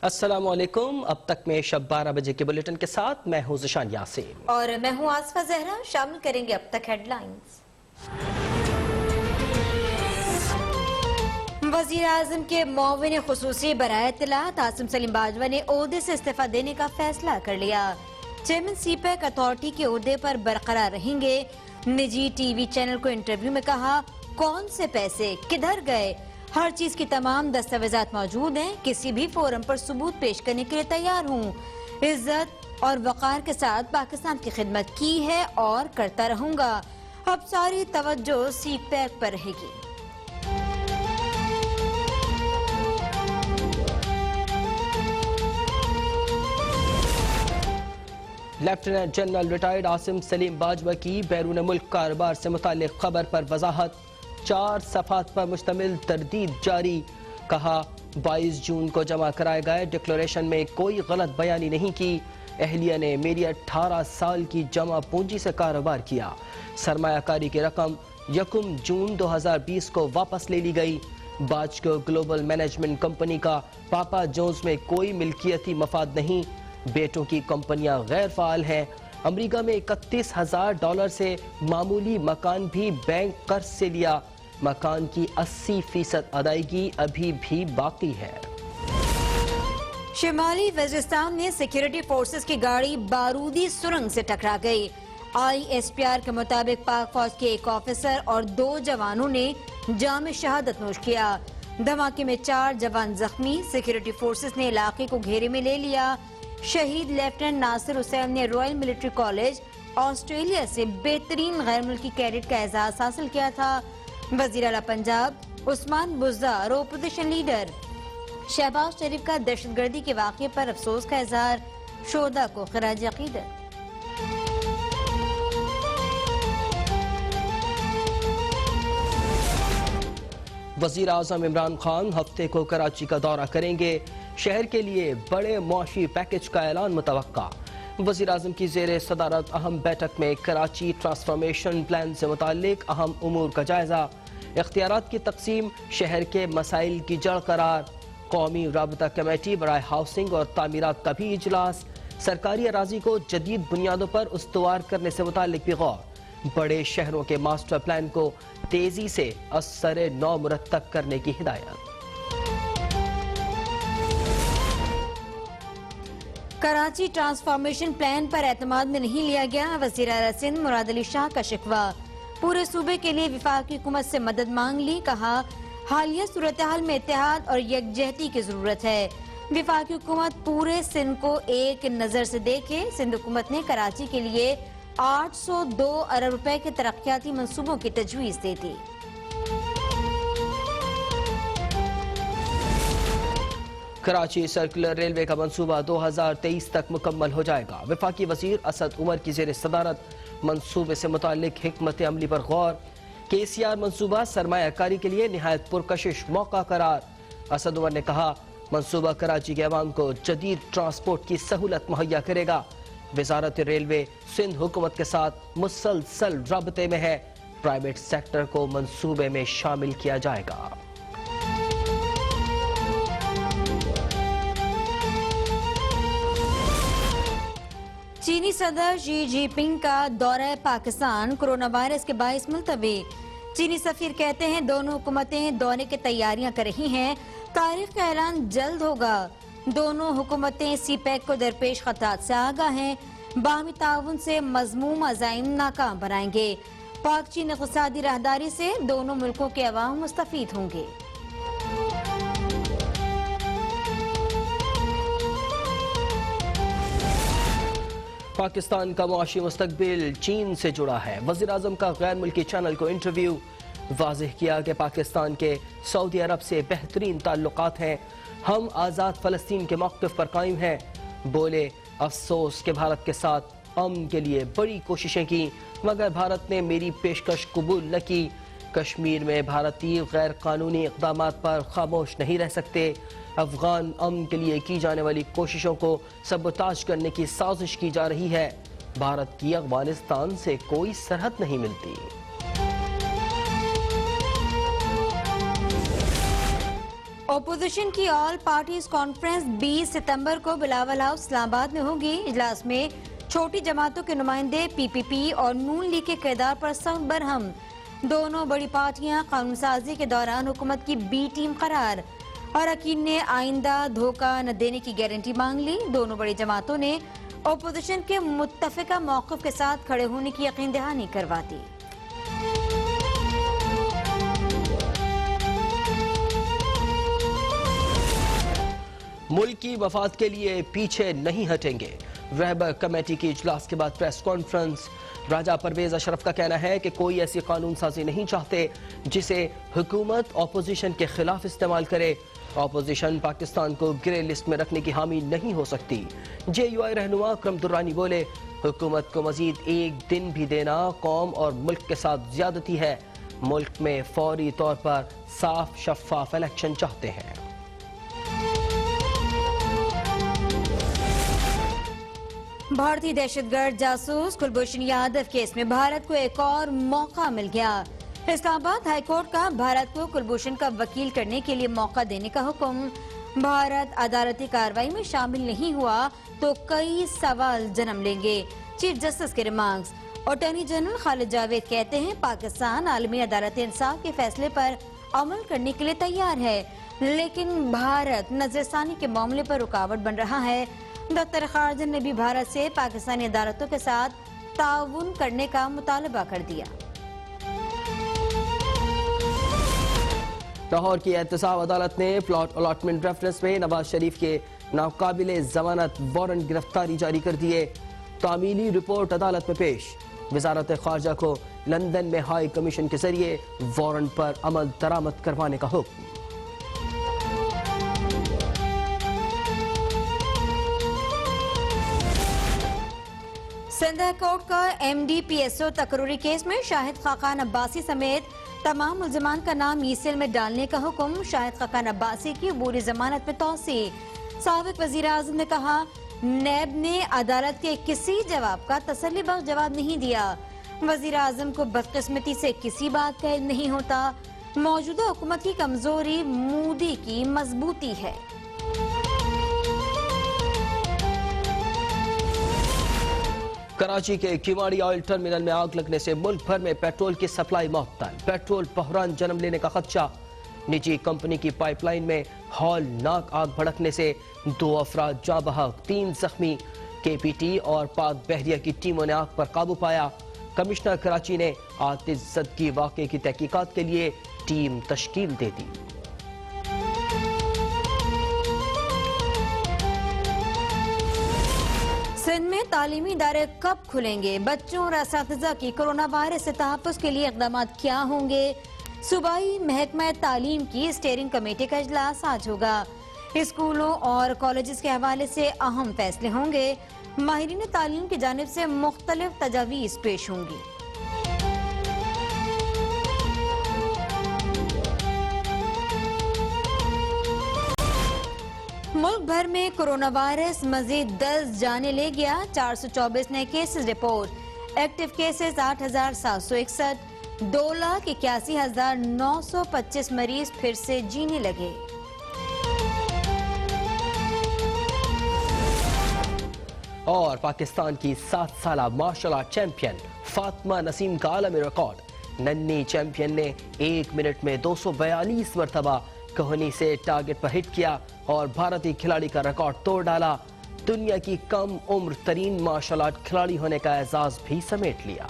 अस्सलाम वालेकुम। अब तक में शब 12 बजे के बुलेटिन के साथ मैं हूं ज़िशान यासीन और मैं हूं आसफा जहरा। शामिल करेंगे अब तक हेडलाइंस। वज़ीर आज़म के मुआविन खुसूसी बराए इत्तलात आसिम सलीम बाजवा ने ओहदे से इस्तीफा देने का फैसला कर लिया। चेयरमैन सीपैक अथॉरिटी के ओहदे पर बरकरार रहेंगे। निजी टीवी चैनल को इंटरव्यू में कहा, कौन से पैसे किधर गए, हर चीज की तमाम दस्तावेजात मौजूद हैं, किसी भी फोरम पर सबूत पेश करने के लिए तैयार हूँ। इज्जत और वक़ार के साथ पाकिस्तान की खिदमत की है और करता रहूंगा। अब सारी तवज्जो सीपैक पर रहेगी। Lieutenant general retired Asim Salim Bajwa की बैरून मुल्क कारोबार से मुताल्लिक खबर पर वजाहत। 4 सफ़हात पर मुश्तमिल तरदीद जारी। कहा, 22 जून को जमा कराए गए डिक्लेरेशन में कोई गलत बयानी नहीं की। अहलिया ने मेरी 18 साल की जमा पूंजी से कारोबार किया। सरमायाकारी की रकम 1 जून 2020 को वापस ले ली गई। बाज को ग्लोबल मैनेजमेंट कंपनी का पापा जोन्स में कोई मिल्कियती मफाद नहीं। बेटों की कंपनियां गैर फाल हैं। अमेरिका में $31,000 से मामूली मकान भी बैंक कर्ज से लिया। मकान की 80% अदायगी अभी भी बाकी है। शिमाली वजीरिस्तान में सिक्योरिटी फोर्सेस की गाड़ी बारूदी सुरंग से टकरा गई। ISPR के मुताबिक पाक फौज के एक ऑफिसर और 2 जवानों ने जाम शहादत नोश किया। धमाके में 4 जवान जख्मी। सिक्योरिटी फोर्सेस ने इलाके को घेरे में ले लिया। शहीद लेफ्टिनेंट नासिर हुसैन ने रॉयल मिलिट्री कॉलेज ऑस्ट्रेलिया से बेहतरीन गैर मुल्की कैडेट का एजाज हासिल किया था। वजीर आला पंजाब उस्मान बुज़दार, ओपोजिशन लीडर शहबाज शरीफ का दहशतगर्दी के वाक़े पर अफसोस का इजहार। शोहदा को खराज अकीदत। वज़ीर आज़म इमरान खान हफ्ते को कराची का दौरा करेंगे। शहर के लिए बड़े मुआशी पैकेज का ऐलान मुतवक्का। वज़ीर आज़म की ज़ेरे सदारत अहम बैठक में कराची ट्रांसफॉर्मेशन प्लान से मुताल्लिक अहम उमूर का जायजा। इख्तियारात की तकसीम, शहर के मसाइल की जड़ करार। कौमी राबता कमेटी बराए हाउसिंग और तामीरात का भी इजलास। सरकारी अराजी को जदीद बुनियादों पर उस्तवार करने से मुताल्लिक भी गौर। बड़े शहरों के मास्टर प्लान को तेजी से असरे नौ मुरत्तब करने की हिदायत। कराची ट्रांसफॉर्मेशन प्लान पर एतमाद में नहीं लिया गया। वज़ीर आला सिंध मुराद अली शाह का शिकवा। पूरे सूबे के लिए वफाकी हुकूमत से मदद मांग ली। कहा, हालिया सूरत हाल में इत्तेहाद और यकजहती की जरूरत है। वफाकी हुकूमत पूरे सिंध को एक नजर से देखे। सिंध हुकूमत ने कराची के लिए 802 अरब रुपए के तरक्याती मंसूबों की तजवीज़ दी थी। कराची सर्कुलर रेलवे का मंसूबा 2023 तक मुकम्मल हो जाएगा। वफाकी वजीर असद उमर की ज़ेर सदारत मंसूबे से मुताल्लिक हिकमत अमली पर गौर। KCR मंसूबा सरमायाकारी के लिए निहायत पुरकशिश मौका करार। असद उमर ने कहा, मंसूबा कराची के अवाम को जदीद ट्रांसपोर्ट की सहूलत मुहैया करेगा। वजारत रेलवे सिंध हुकूमत के साथ मुसलसल राबते में है। प्राइवेट सेक्टर को मंसूबे में शामिल किया जाएगा। चीनी सदर शी जिनपिंग का दौरा पाकिस्तान कोरोना वायरस के बाइस मुलतवी। चीनी सफीर कहते हैं, दोनों हुकूमतें दौरे की तैयारियां कर रही हैं। तारीख का ऐलान जल्द होगा। दोनों हुकूमतें सीपैक को दरपेश खतरात से आगाह हैं। बाहमी ताउन से मज़मूम अज़ाइम नाकाम बनाएंगे। पाक चीन इक़्तिसादी राहदारी से दोनों मुल्कों के अवाम मुस्तफीद होंगे। पाकिस्तान का मुआशी मुस्तकबिल चीन से जुड़ा है। वज़ीर आज़म का गैर मुल्की चैनल को इंटरव्यू। वाज़ेह किया कि पाकिस्तान के सऊदी अरब से बेहतरीन ताल्लुकात हैं। हम आज़ाद फ़लस्तीन के मौक़िफ़ पर कायम हैं। बोले, अफसोस के भारत के साथ अमन के लिए बड़ी कोशिशें की, मगर भारत ने मेरी पेशकश कबूल न की। कश्मीर में भारतीय गैर कानूनी इक़दामात पर खामोश नहीं रह सकते। अफगान अमन के लिए की जाने वाली कोशिशों को सबोताज करने की साजिश की जा रही है। भारत की अफगानिस्तान से कोई सरहद नहीं मिलती। اپوزیشن کی آل پارٹیز کانفرنس 20 ستمبر کو بلاول ہاؤس اسلام آباد میں ہوگی۔ اجلاس میں چھوٹی جماعتوں کے نمائندے پی پی پی اور نون لیگ کے کردار پر سخت برہم۔ دونوں بڑی پارٹیاں قانون سازی کے دوران حکومت کی بی ٹیم قرار۔ اراکین نے آئندہ دھوکہ نہ دینے کی گارنٹی مانگ لی۔ دونوں بڑی جماعتوں نے اپوزیشن کے متفقہ موقف کے ساتھ کھڑے ہونے کی یقین دہانی کروا دی۔ ملک کی مفاد کے لیے پیچھے نہیں ہٹیں گے۔ رہبر کمیٹی کی اجلاس کے بعد پریس کانفرنس۔ راجہ پرویز اشرف کا کہنا ہے کہ کوئی ایسی قانون سازی نہیں چاہتے جسے حکومت اپوزیشن کے خلاف استعمال کرے۔ اپوزیشن پاکستان کو گرے لسٹ میں رکھنے کی حامی نہیں ہو سکتی۔ جے یو آئی رہنما اکرم درانی بولے، حکومت کو مزید ایک دن بھی دینا قوم اور ملک کے ساتھ زیادتی ہے۔ ملک میں فوری طور پر صاف شفاف الیکشن چاہتے ہیں۔ بھارتی دہشت گرد جاسوس کلبھوشن یادو کیس میں بھارت کو ایک اور موقع مل گیا۔ اسلام آباد ہائی کورٹ کا بھارت کو کلبھوشن کا وکیل کرنے کے لیے موقع دینے کا حکم۔ بھارت عدالتی کارروائی میں شامل نہیں ہوا تو کئی سوال جنم لیں گے۔ چیف جسٹس کے ریمارکس۔ اٹارنی جنرل خالد جاوید کہتے ہیں پاکستان عالمی عدالت انصاف کے فیصلے پر عمل کرنے کے لیے تیار ہے، لیکن بھارت نظر ثانی کے معاملے پر رکاوٹ بن رہا ہے۔ دفتر خارجہ نے بھی بھارت سے پاکستانی عدالتوں کے ساتھ تعاون کرنے کا مطالبہ کر دیا۔ لاہور کی احتساب عدالت نے پلاٹ الاٹمنٹ ریفرنس میں نواز شریف کے ناقابل ضمانت وارنٹ گرفتاری جاری کر دیے۔ تعمیلی رپورٹ عدالت میں پیش۔ وزارت خارجہ کو لندن میں ہائی کمیشن کے ذریعے وارنٹ پر عمل درآمد کروانے کا حکم۔ سندھ ہائی کورٹ کا M D P S O تقرری کیس میں شاہد خاقان عباسی سمیت تمام ملزمان کا نام ای سیل میں ڈالنے کا حکم۔ شاہد خاقان عباسی کی عبوری ضمانت میں توسیع۔ سابق وزیر اعظم نے کہا نیب نے عدالت کے کسی جواب کا تسلی بخش جواب نہیں دیا۔ وزیر اعظم کو بدقسمتی سے کسی بات کا علم نہیں ہوتا۔ موجودہ حکومت کی کمزوری مودی کی مضبوطی ہے۔ کراچی کے کیواڑی آئل ٹرمینل میں آگ لگنے سے ملک بھر میں پیٹرول کی سپلائی معطل۔ پیٹرول بحران جنم لینے کا خدشہ۔ نجی کمپنی کی پائپ لائن میں ہولناک آگ بھڑکنے سے 2 افراد جاں بحق، 3 زخمی۔ کے پی ٹی اور پاک بحریہ کی ٹیموں نے آگ پر قابو پایا۔ کمشنر کراچی نے آتش زدگی واقعے کی تحقیقات کے لیے ٹیم تشکیل دے دی۔ سندھ میں تعلیمی ادارے کب کھلیں گے؟ بچوں اور اساتذہ کی کرونا وائرس سے تحفظ کے لیے اقدامات کیا ہوں گے؟ صوبائی محکمہ تعلیم کی اسٹیئرنگ کمیٹی کا اجلاس آج ہوگا۔ اسکولوں اور کالجز کے حوالے سے اہم فیصلے ہوں گے۔ ماہرین تعلیم کی جانب سے مختلف تجاویز پیش ہوں گی۔ ملک بھر میں کرونا وائرس مزید 10 جانیں لے گیا۔ 424 نئے کیسز رپورٹ۔ Active cases 8,761۔ 2,81,925 مریض پھر سے جینے لگے۔ اور پاکستان کی 7 سالہ مارشل آرٹ چیمپئن فاطمہ نسیم کا عالمی ریکارڈ۔ ننھی چیمپئن نے 1 منٹ میں 242 مرتبہ کوہنی سے ٹارگٹ پر ہٹ کیا اور بھارتی کھلاڑی کا ریکارڈ توڑ ڈالا۔ دنیا کی کم عمر ترین مارشل آرٹ کھلاڑی ہونے کا اعزاز بھی سمیٹ لیا۔